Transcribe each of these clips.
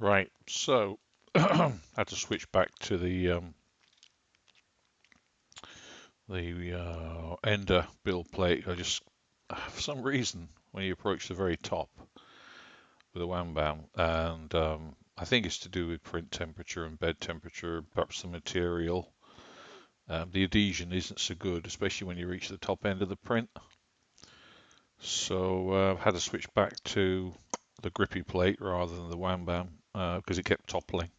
Right, so I had to switch back to the ender build plate. I just, for some reason, when you approach the very top with a wham bam, and I think it's to do with print temperature and bed temperature, perhaps the material. The adhesion isn't so good, especially when you reach the top end of the print. So I had to switch back to the grippy plate rather than the wham bam because it kept toppling.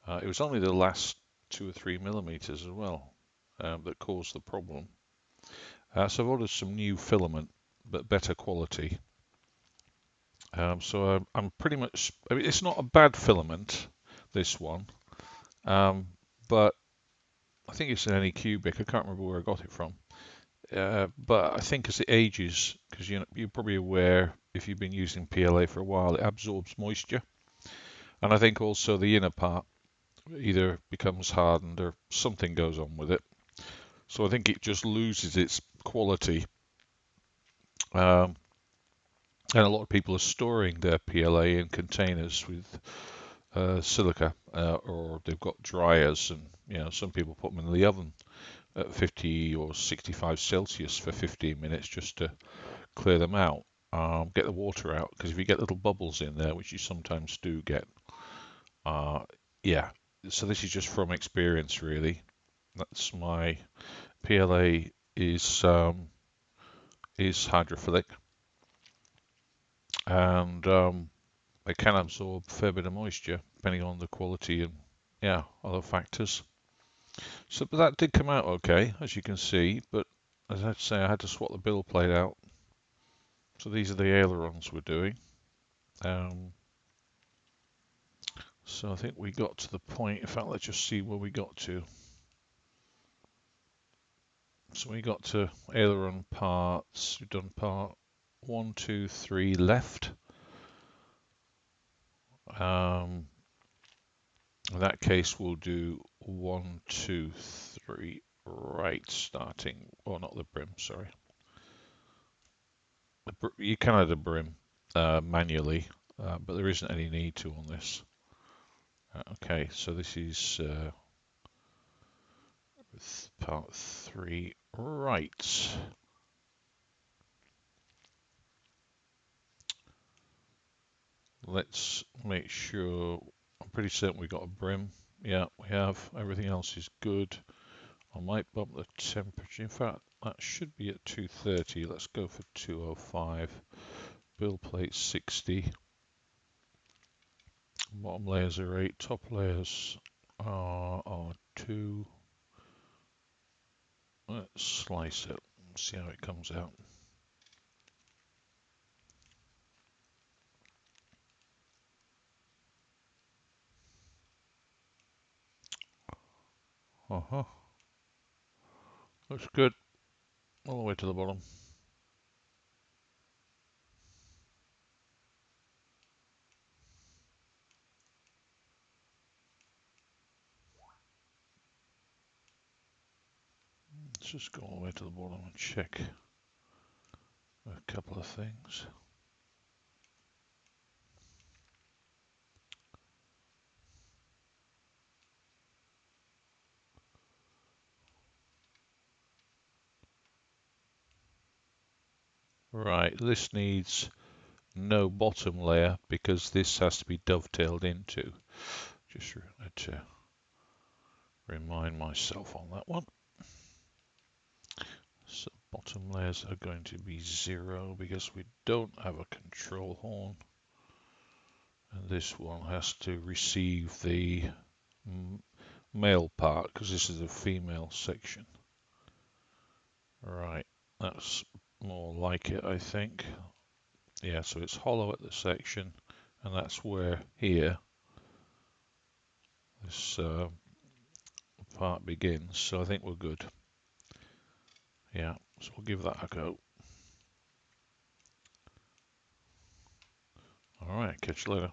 It was only the last 2 or 3 millimeters as well that caused the problem. So I've ordered some new filament, but better quality. So I'm pretty much, I mean, it's not a bad filament, this one, but I think it's an Anycubic. I can't remember where I got it from. But I think as it ages, because you're probably aware if you've been using PLA for a while, it absorbs moisture. And I think also the inner part either becomes hardened or something goes on with it. So I think it just loses its quality. Um, and a lot of people are storing their PLA in containers with silica, or they've got dryers, and some people put them in the oven at 50 or 65 Celsius for 15 minutes just to clear them out, get the water out, because if you get little bubbles in there, which you sometimes do get, yeah. So this is just from experience, really. That's my PLA is hydrophilic, and it can absorb a fair bit of moisture depending on the quality and other factors. So, but that did come out okay, as you can see. But as I say, I had to swap the build plate out. So these are the ailerons we're doing. So I think we got to the point. In fact, let's just see where we got to. So we got to aileron parts. We've done part 1, 2, 3 left. In that case, we'll do 1, 2, 3 right, starting, or not the brim, sorry. You can add a brim manually, but there isn't any need to on this. Okay, so this is part 3 right. Let's make sure. I'm pretty certain we got a brim. Yeah, we have. Everything else is good. I might bump the temperature. In fact, that should be at 230. Let's go for 205. Build plate 60. Bottom layers are 8. Top layers are 2. Let's slice it and see how it comes out. Looks good. All the way to the bottom. Let's just go all the way to the bottom and check a couple of things. Right, this needs no bottom layer because this has to be dovetailed into. Just had to remind myself on that one. So bottom layers are going to be 0 because we don't have a control horn. And this one has to receive the male part because this is a female section. Right, that's more like it, I think. Yeah, so it's hollow at the section, and that's where here this part begins. So I think we're good. Yeah, so we'll give that a go. All right, catch you later.